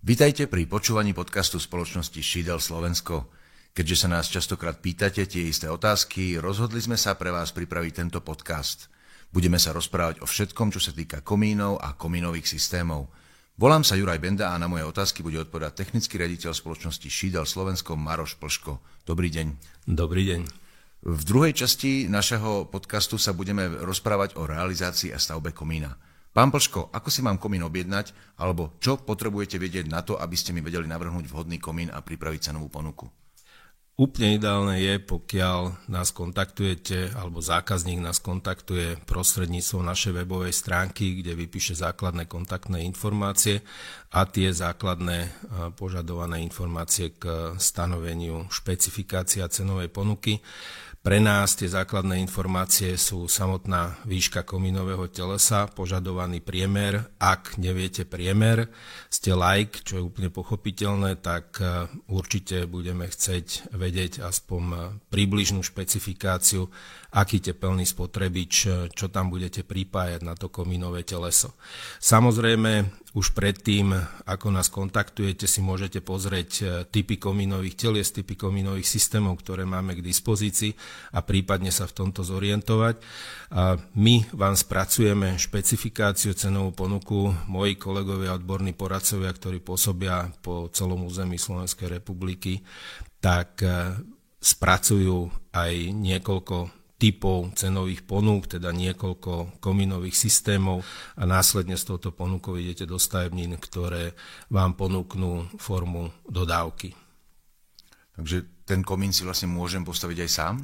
Vitajte pri počúvaní podcastu spoločnosti Šídel Slovensko. Keďže sa nás častokrát pýtate tie isté otázky, rozhodli sme sa pre vás pripraviť tento podcast. Budeme sa rozprávať o všetkom, čo sa týka komínov a komínových systémov. Volám sa Juraj Benda a na moje otázky bude odpovedať technický riaditeľ spoločnosti Šídel Slovensko Maroš Plško. Dobrý deň. Dobrý deň. V druhej časti našeho podcastu sa budeme rozprávať o realizácii a stavbe komína. Pán Plško, ako si mám komín objednať, alebo čo potrebujete vedieť na to, aby ste mi vedeli navrhnúť vhodný komín a pripraviť cenovú ponuku? Úplne ideálne je, pokiaľ nás kontaktujete, alebo zákazník nás kontaktuje prostredníctvom našej webovej stránky, kde vypíše základné kontaktné informácie a tie základné požadované informácie k stanoveniu špecifikácie a cenovej ponuky. Pre nás tie základné informácie sú samotná výška komínového telesa, požadovaný priemer. Ak neviete priemer, ste laik, čo je úplne pochopiteľné, tak určite budeme chcieť vedieť aspoň približnú špecifikáciu, aký tepelný spotrebič, čo tam budete pripájať na to komínové teleso. Samozrejme, už predtým, ako nás kontaktujete, si môžete pozrieť typy komínových telies, typy komínových systémov, ktoré máme k dispozícii a prípadne sa v tomto zorientovať. My vám spracujeme špecifikáciu, cenovú ponuku, moji kolegovia, odborní poradcovia, ktorí pôsobia po celom území Slovenskej republiky, tak spracujú aj niekoľko typov cenových ponúk, teda niekoľko komínových systémov a následne s touto ponukou idete do stavebnín, ktoré vám ponúknú formu dodávky. Takže ten komín si vlastne môžem postaviť aj sám?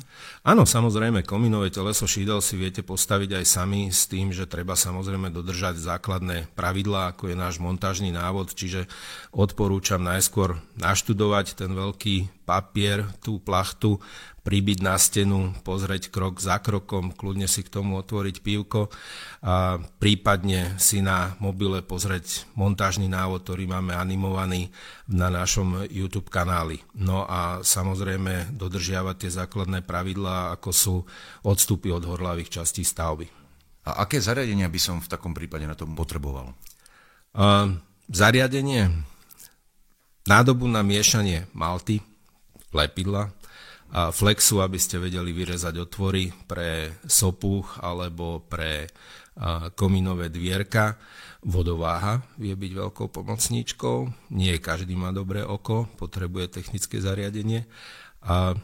Áno, samozrejme, komínové teleso šídel si viete postaviť aj sami s tým, že treba samozrejme dodržať základné pravidlá, ako je náš montážny návod, čiže odporúčam najskôr naštudovať ten veľký papier, tú plachtu, pribiť na stenu, pozrieť krok za krokom, kľudne si k tomu otvoriť pivko a prípadne si na mobile pozrieť montážny návod, ktorý máme animovaný na našom YouTube kanáli. No a samozrejme dodržiavať tie základné pravidlá, ako sú odstupy od horľavých častí stavby. A aké zariadenia by som v takom prípade na tom potreboval? Zariadenie, nádobu na miešanie malty, lepidla, a flexu, aby ste vedeli vyrezať otvory pre sopuch alebo pre komínové dvierka. Vodováha vie byť veľkou pomocníčkou. Nie každý má dobré oko, potrebuje technické zariadenie a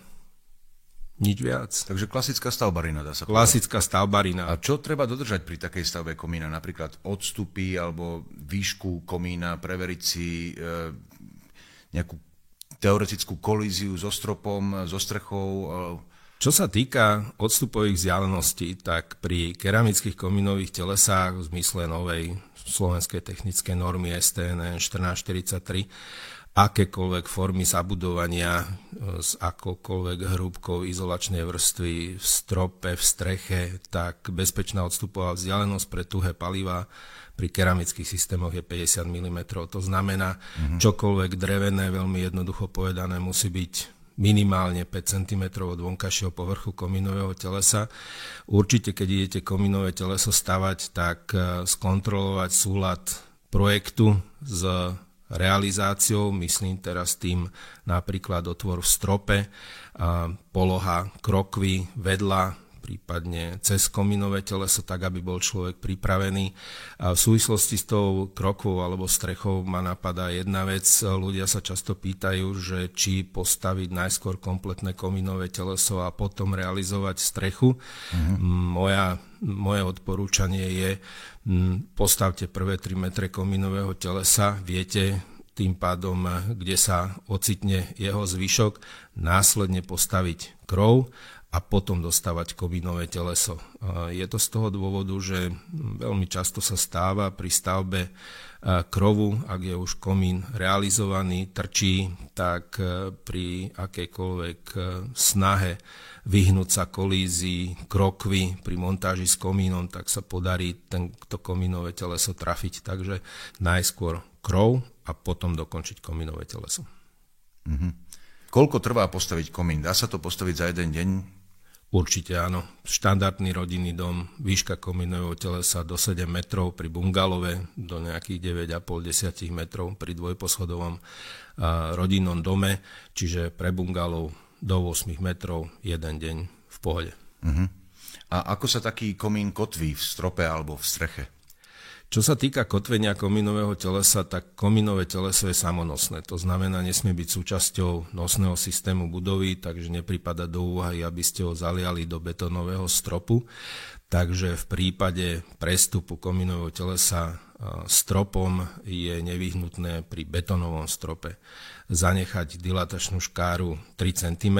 nič viac. Takže klasická stavbarina, dá sa povedať. Klasická stavbarina. A čo treba dodržať pri takej stavbe komína? Napríklad odstupy alebo výšku komína, preveriť si nejakú teoretickú kolíziu so stropom, so strechou. Čo sa týka odstupových vzdialeností, tak pri keramických komínových telesách v zmysle novej slovenskej technickej normy STN 1443 akékoľvek formy zabudovania s akoukoľvek hrúbkou izolačnej vrstvy v strope, v streche, tak bezpečná odstupová vzdialenosť pre tuhé palivá pri keramických systémoch je 50 mm. To znamená, čokoľvek drevené, veľmi jednoducho povedané, musí byť minimálne 5 cm od vonkajšieho povrchu komínového telesa. Určite, keď idete komínové teleso stavať, tak skontrolovať súlad projektu s realizáciou, myslím teraz tým napríklad otvor v strope, poloha krokvy vedľa, prípadne cez komínové teleso, tak aby bol človek pripravený. A v súvislosti s tou krokvou alebo strechou ma napadá jedna vec. Ľudia sa často pýtajú, že či postaviť najskôr kompletné komínové teleso a potom realizovať strechu. Moje odporúčanie je, postavte prvé 3 metre komínového telesa, viete tým pádom, kde sa ocitne jeho zvyšok, následne postaviť krov a potom dostávať komínové teleso. Je to z toho dôvodu, že veľmi často sa stáva pri stavbe krovu, ak je už komín realizovaný, trčí, tak pri akejkoľvek snahe vyhnúť sa kolízii krokvy pri montáži s komínom, tak sa podarí to komínové teleso trafiť. Takže najskôr krov a potom dokončiť komínové teleso. Koľko trvá postaviť komín? Dá sa to postaviť za jeden deň? Určite áno. Štandardný rodinný dom, výška komínového telesa do 7 metrov pri bungalove, do nejakých 9,5-10 metrov pri dvojposchodovom rodinnom dome, čiže pre bungalov do 8 metrov jeden deň v pohode. Uh-huh. A ako sa taký komín kotví v strope alebo v streche? Čo sa týka kotvenia komínového telesa, tak komínové teleso je samonosné. To znamená, nesmie byť súčasťou nosného systému budovy, takže nepripada do úvahy, aby ste ho zaliali do betónového stropu. Takže v prípade prestupu komínového telesa stropom je nevyhnutné pri betónovom strope zanechať dilatačnú škáru 3 cm.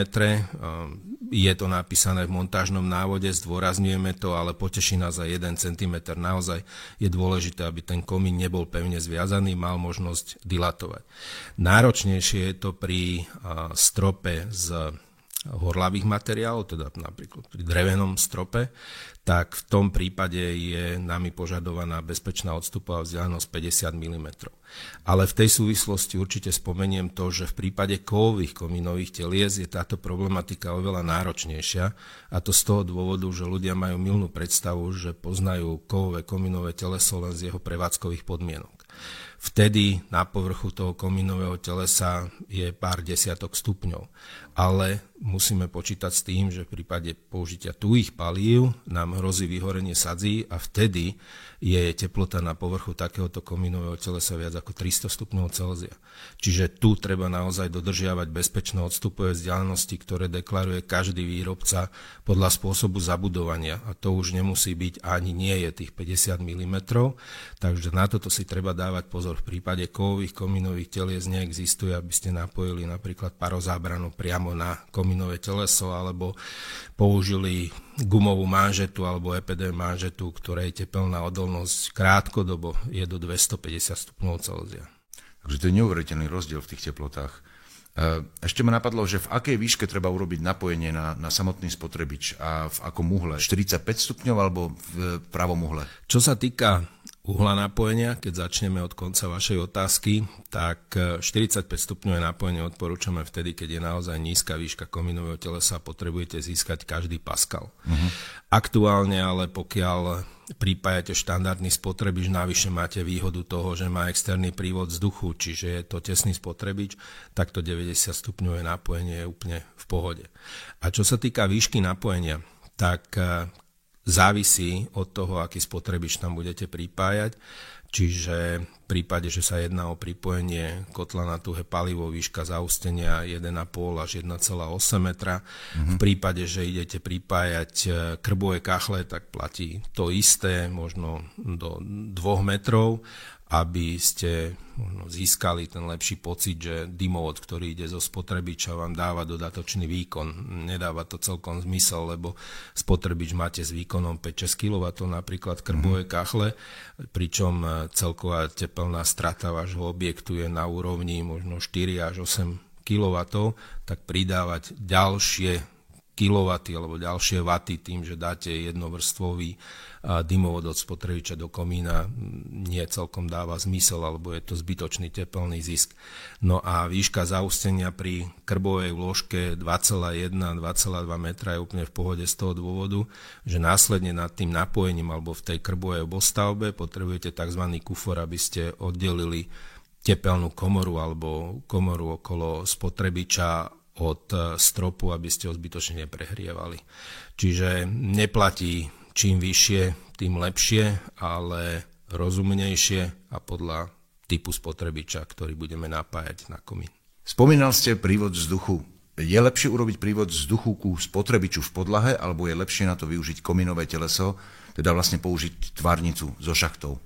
Je to napísané v montážnom návode, zdôrazňujeme to, ale poteší nás aj 1 cm. Naozaj je dôležité, aby ten komín nebol pevne zviazaný, mal možnosť dilatovať. Náročnejšie je to pri strope z horlavých materiálov, teda napríklad pri drevenom strope, tak v tom prípade je nami požadovaná bezpečná odstupová vzdialenosť 50 mm. Ale v tej súvislosti určite spomeniem to, že v prípade kovových komínových telies je táto problematika oveľa náročnejšia, a to z toho dôvodu, že ľudia majú mylnú predstavu, že poznajú kovové komínové teleso len z jeho prevádzkových podmienok. Vtedy na povrchu toho komínového telesa je pár desiatok stupňov. Ale musíme počítať s tým, že v prípade použitia tuhých palív nám hrozí vyhorenie sadzí a vtedy je teplota na povrchu takéhoto komínového telesa viac ako 300 stupňov Celzia. Čiže tu treba naozaj dodržiavať bezpečné odstupové vzdialenosti, ktoré deklaruje každý výrobca podľa spôsobu zabudovania. A to už nemusí byť, ani nie je tých 50 mm. Takže na toto si treba dávať pozor. V prípade kovových komínových telies neexistuje, aby ste napojili napríklad parozábranu priamo na komínové teleso alebo použili gumovú manžetu alebo EPD manžetu, ktorej tepelná odolnosť krátkodobo je do 250 stupňov Celzia. Takže to je neuveriteľný rozdiel v tých teplotách. Ešte ma napadlo, že v akej výške treba urobiť napojenie na samotný spotrebič a v akom uhle? 45 stupňov alebo v pravom uhle? Čo sa týka uhla napojenia, keď začneme od konca vašej otázky, tak 45 stupňové napojenie odporúčame vtedy, keď je naozaj nízka výška komínového telesa a potrebujete získať každý paskal. Uh-huh. Aktuálne ale pokiaľ pripájate štandardný spotrebič, navyše máte výhodu toho, že má externý prívod vzduchu, čiže je to tesný spotrebič, tak to 90 stupňové napojenie je úplne v pohode. A čo sa týka výšky napojenia, tak závisí od toho, aký spotrebič tam budete pripájať, čiže v prípade, že sa jedná o pripojenie kotla na tuhé palivo, výška zaústenia 1,5 až 1,8 metra. V prípade, že idete pripájať krbové kachle, tak platí to isté, možno do 2 metrov, aby ste možno získali ten lepší pocit, že dymovod, ktorý ide zo spotrebiča, vám dáva dodatočný výkon. Nedáva to celkom zmysel, lebo spotrebič máte s výkonom 5-6 kW, napríklad krbové kachle, pričom celková tepelná strata vášho objektu je na úrovni možno 4 až 8 kW, tak pridávať ďalšie kilowaty alebo ďalšie waty tým, že dáte jednovrstvový dymovod od spotrebiča do komína, nie celkom dáva zmysel, alebo je to zbytočný tepelný zisk. No a výška zaústenia pri krbovej vložke 2,1-2,2 metra je úplne v pohode z toho dôvodu, že následne nad tým napojením alebo v tej krbovej obostavbe potrebujete tzv. Kufor, aby ste oddelili tepelnú komoru alebo komoru okolo spotrebiča od stropu, aby ste ho zbytočne neprehrievali. Čiže neplatí čím vyššie, tým lepšie, ale rozumnejšie a podľa typu spotrebiča, ktorý budeme napájať na komín. Spomínal ste prívod vzduchu. Je lepšie urobiť prívod vzduchu ku spotrebiču v podlahe, alebo je lepšie na to využiť komínové teleso, teda vlastne použiť tvárnicu so šachtou?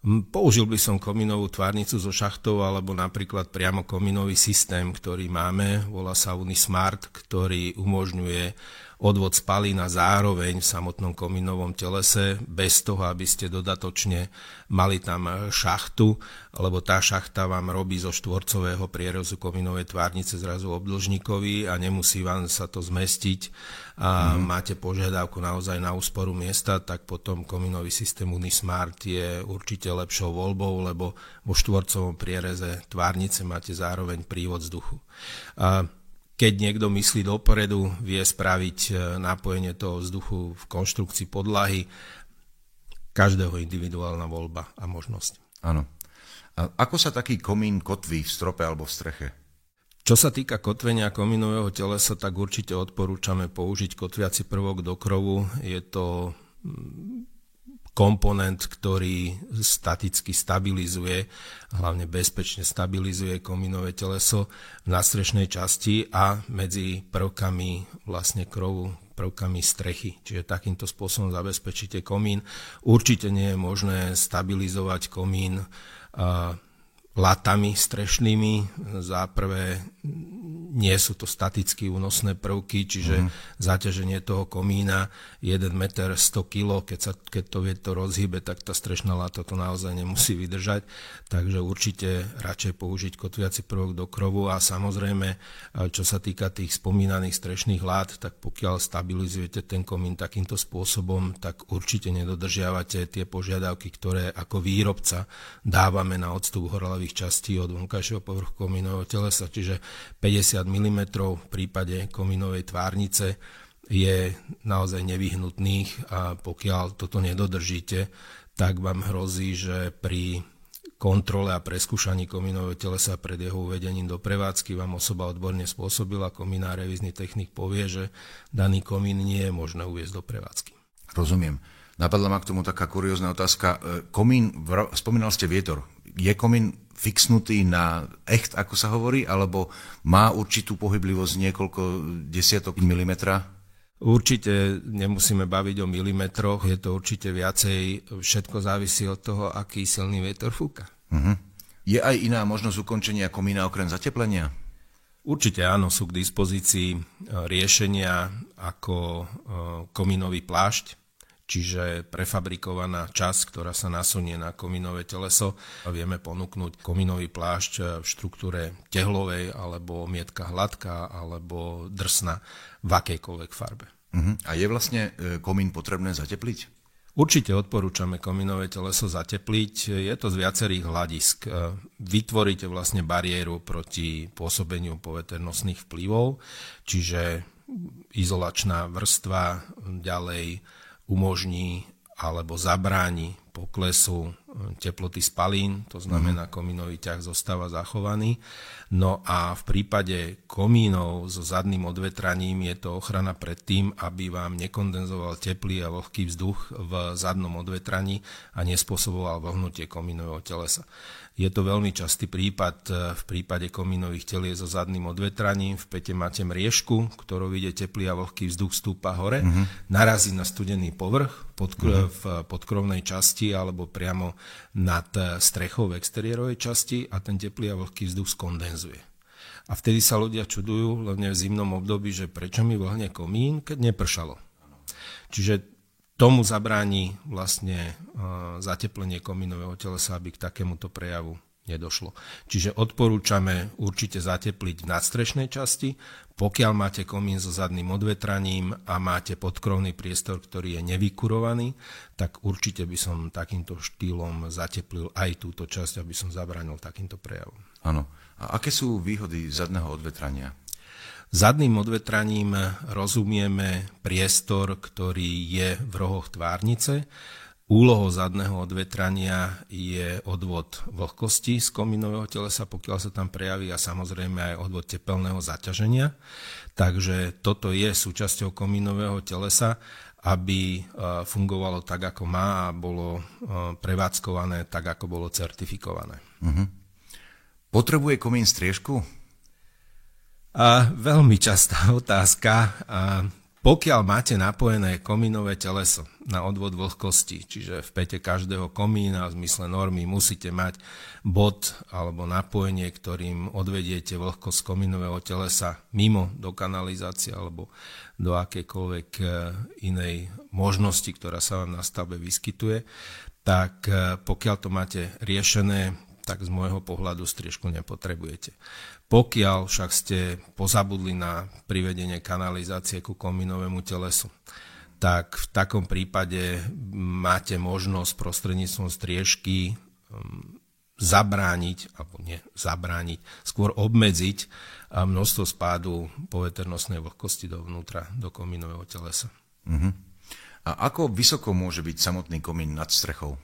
Použil by som komínovú tvárnicu so šachtou alebo napríklad priamo komínový systém, ktorý máme, volá sa Unismart, ktorý umožňuje odvod spalín a zároveň v samotnom komínovom telese bez toho, aby ste dodatočne mali tam šachtu, lebo tá šachta vám robí zo štvorcového prierezu komínovej tvárnice zrazu obdĺžnikový a nemusí vám sa to zmestiť a máte požiadavku naozaj na úsporu miesta, tak potom komínový systém Unismart je určite lepšou voľbou, lebo vo štvorcovom priereze tvárnice máte zároveň prívod vzduchu. keď niekto myslí dopredu, vie spraviť napojenie toho vzduchu v konštrukcii podlahy. Každého individuálna voľba a možnosť. Áno. A ako sa taký komín kotví v strope alebo v streche? Čo sa týka kotvenia komínového telesa, tak určite odporúčame použiť kotviaci prvok do krovu. Je to komponent, ktorý staticky stabilizuje, hlavne bezpečne stabilizuje komínové teleso v nadstrešnej časti a medzi prvkami vlastne krovu, prvkami strechy. Čiže takýmto spôsobom zabezpečíte komín. Určite nie je možné stabilizovať komín latami strešnými. Za prvé nie sú to staticky únosné prvky, čiže zaťaženie toho komína 1 meter 100 kg, keď to vietor rozhýbe, tak tá strešná lata to naozaj nemusí vydržať. Takže určite radšej použiť kotviaci prvok do krovu a samozrejme, čo sa týka tých spomínaných strešných lát, tak pokiaľ stabilizujete ten komín takýmto spôsobom, tak určite nedodržiavate tie požiadavky, ktoré ako výrobca dávame na odstup horlavých častí od vonkajšieho povrchu komínového telesa, čiže 50 mm v prípade komínovej tvárnice je naozaj nevyhnutných a pokiaľ toto nedodržíte, tak vám hrozí, že pri kontrole a preskúšaní komínového telesa pred jeho uvedením do prevádzky vám osoba odborne spôsobila komín a revízny technik povie, že daný komín nie je možné uviesť do prevádzky. Rozumiem. Napadla ma k tomu taká kuriózna otázka. Komín, spomínal ste vietor. Je komín fixnutý na echt, ako sa hovorí, alebo má určitú pohyblivosť niekoľko desiatok milimetra? Určite nemusíme baviť o milimetroch, je to určite viacej, všetko závisí od toho, aký silný vietor fúka. Je aj iná možnosť ukončenia komína okrem zateplenia? Určite áno, sú k dispozícii riešenia ako komínový plášť, čiže prefabrikovaná časť, ktorá sa nasunie na komínové teleso. Vieme ponúknuť komínový plášť v štruktúre tehlovej, alebo mietka hladká, alebo drsná v akejkoľvek farbe. A je vlastne komín potrebné zatepliť? Určite odporúčame komínové teleso zatepliť. Je to z viacerých hľadisk. Vytvoríte vlastne bariéru proti pôsobeniu poveternostných vplyvov, čiže izolačná vrstva ďalej umožní alebo zabráni poklesu teploty spalín, to znamená komínový ťah zostáva zachovaný. No a v prípade komínov so zadným odvetraním je to ochrana pred tým, aby vám nekondenzoval teplý a vlhký vzduch v zadnom odvetraní a nespôsoboval vlhnutie komínového telesa. Je to veľmi častý prípad v prípade komínových telies so zadným odvetraním. V päte máte mriežku, ktorou ide teplý a vlhký vzduch stúpa hore, narazí na studený povrch v podkrovnej časti alebo priamo nad strechou v exteriérovej časti a ten teplý a vlhký vzduch skondenzuje. A vtedy sa ľudia čudujú, hlavne v zimnom období, že prečo mi vlhne komín, keď nepršalo. Čiže tomu zabráni vlastne zateplenie komínového telesa, aby k takémuto prejavu nedošlo. Čiže odporúčame určite zatepliť v nadstrešnej časti. Pokiaľ máte komín so zadným odvetraním a máte podkrovný priestor, ktorý je nevykurovaný, tak určite by som takýmto štýlom zateplil aj túto časť, aby som zabránil takýmto prejavom. Áno. A aké sú výhody zadného odvetrania? Zadným odvetraním rozumieme priestor, ktorý je v rohoch tvárnice. Úlohou zadného odvetrania je odvod vlhkosti z komínového telesa, pokiaľ sa tam prejaví, a samozrejme aj odvod tepelného zaťaženia. Takže toto je súčasťou komínového telesa, aby fungovalo tak, ako má a bolo prevádzkované tak, ako bolo certifikované. Potrebuje komín striežku? Veľmi častá otázka. Pokiaľ máte napojené komínové teleso na odvod vlhkosti, čiže v päte každého komína v zmysle normy musíte mať bod alebo napojenie, ktorým odvediete vlhkosť komínového telesa mimo do kanalizácie alebo do akejkoľvek inej možnosti, ktorá sa vám na stavbe vyskytuje, tak pokiaľ to máte riešené, tak z môjho pohľadu striežku nepotrebujete. Pokiaľ však ste pozabudli na privedenie kanalizácie ku komínovému telesu, tak v takom prípade máte možnosť prostredníctvom striežky skôr obmedziť množstvo spádu poveternostnej vlhkosti dovnútra, do komínového telesa. A ako vysoko môže byť samotný komín nad strechou?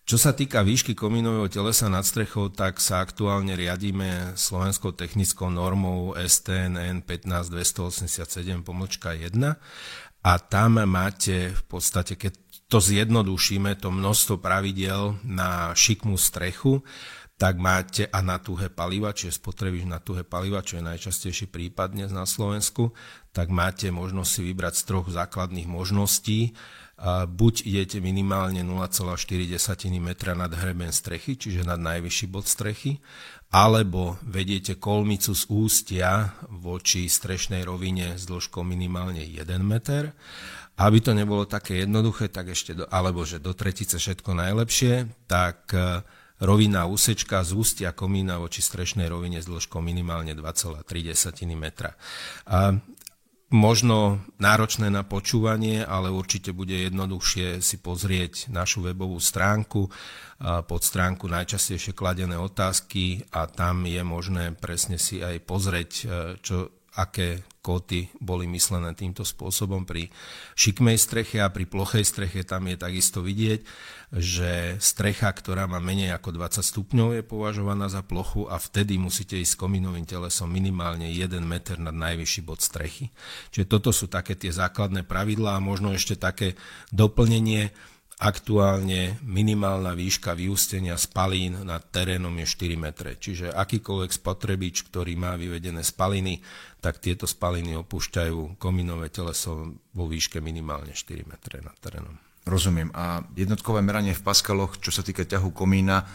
Čo sa týka výšky komínového telesa nad strechou, tak sa aktuálne riadíme slovenskou technickou normou STNN 15287-1 a tam máte v podstate, keď to zjednodušíme, to množstvo pravidiel na šikmú strechu, tak máte a na tuhé paliva, čiže spotrebíš na tuhé paliva, čo je najčastejší prípad dnes na Slovensku, tak máte možnosť si vybrať z troch základných možností. Buď idete minimálne 0,4 metra nad hreben strechy, čiže nad najvyšší bod strechy, alebo vediete kolmicu z ústia voči strešnej rovine s dĺžkou minimálne 1 meter. Aby to nebolo také jednoduché, tak ešte alebo že do tretice všetko najlepšie, tak rovina úsečka z ústia komína voči strešnej rovine s dĺžkou minimálne 2,3 metra. Možno náročné na počúvanie, ale určite bude jednoduchšie si pozrieť našu webovú stránku, pod stránku najčastejšie kladené otázky a tam je možné presne si aj pozrieť, aké kóty boli myslené týmto spôsobom pri šikmej streche a pri plochej streche. Tam je takisto vidieť, že strecha, ktorá má menej ako 20 stupňov, je považovaná za plochu a vtedy musíte ísť s komínovým telesom minimálne 1 meter nad najvyšší bod strechy. Čiže toto sú také tie základné pravidlá a možno ešte také doplnenie. Aktuálne minimálna výška vyústenia spalín nad terénom je 4 metre. Čiže akýkoľvek spotrebič, ktorý má vyvedené spaliny, tak tieto spaliny opúšťajú komínové teleso vo výške minimálne 4 metre nad terénom. Rozumiem. A jednotkové meranie v paskaloch, čo sa týka ťahu komína?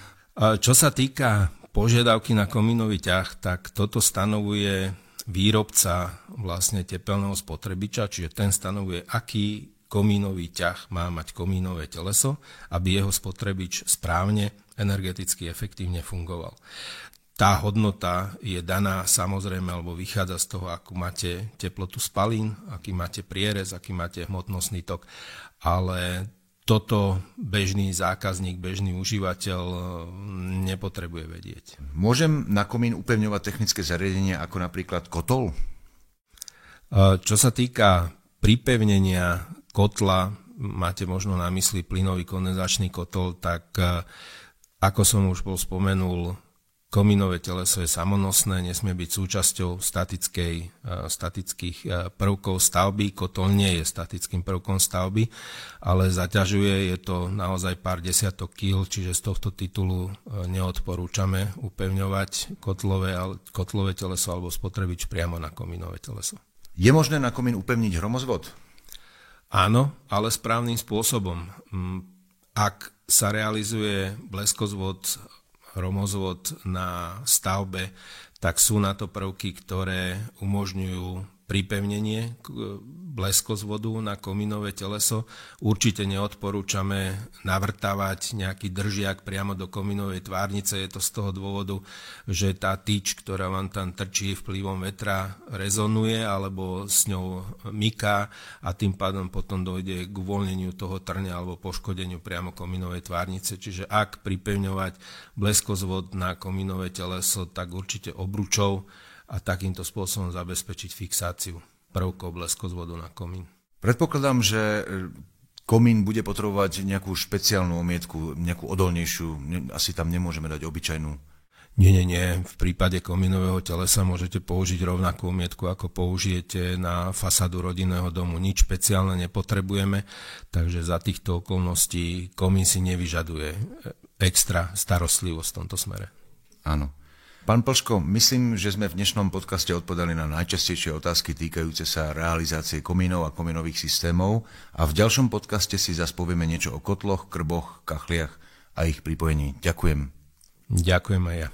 Čo sa týka požiadavky na komínový ťah, tak toto stanovuje výrobca vlastne tepelného spotrebiča, čiže ten stanovuje, aký komínový ťah má mať komínové teleso, aby jeho spotrebič správne, energeticky efektívne fungoval. Tá hodnota je daná samozrejme, alebo vychádza z toho, akú máte teplotu spalín, aký máte prierez, aký máte hmotnostný tok, ale toto bežný zákazník, bežný užívateľ nepotrebuje vedieť. Môžem na komín upevňovať technické zariadenie ako napríklad kotol? Čo sa týka pripevnenia kotla, máte možno na mysli plynový kondenzačný kotol, tak ako som už spomenul, komínové teleso je samonosné, nesmie byť súčasťou statických prvkov stavby. Kotol nie je statickým prvkom stavby, ale zaťažuje, je to naozaj pár desiatok kíl, čiže z tohto titulu neodporúčame upevňovať kotlové teleso alebo spotrebič priamo na komínové teleso. Je možné na komín upevniť hromozvod? Áno, ale správnym spôsobom. Ak sa realizuje bleskozvod, hromozvod na stavbe, tak sú na to prvky, ktoré umožňujú pripevnenie bleskozvodu na komínové teleso. Určite neodporúčame navrtávať nejaký držiak priamo do komínovej tvárnice. Je to z toho dôvodu, že tá tyč, ktorá vám tam trčí vplyvom vetra, rezonuje alebo s ňou myká a tým pádom potom dojde k uvoľneniu toho trňa alebo poškodeniu priamo komínovej tvárnice. Čiže ak pripevňovať bleskozvod na komínové teleso, tak určite obručou a takýmto spôsobom zabezpečiť fixáciu prvkov bleskozvodu na komín. Predpokladám, že komín bude potrebovať nejakú špeciálnu omietku, nejakú odolnejšiu, asi tam nemôžeme dať obyčajnú. Nie. V prípade komínového telesa môžete použiť rovnakú omietku, ako použijete na fasádu rodinného domu. Nič špeciálne nepotrebujeme, takže za týchto okolností komín si nevyžaduje extra starostlivosť v tomto smere. Áno. Pán Plško, myslím, že sme v dnešnom podcaste odpovedali na najčastejšie otázky týkajúce sa realizácie komínov a komínových systémov a v ďalšom podcaste si zase povieme niečo o kotloch, krboch, kachliach a ich pripojení. Ďakujem. Ďakujem aj ja.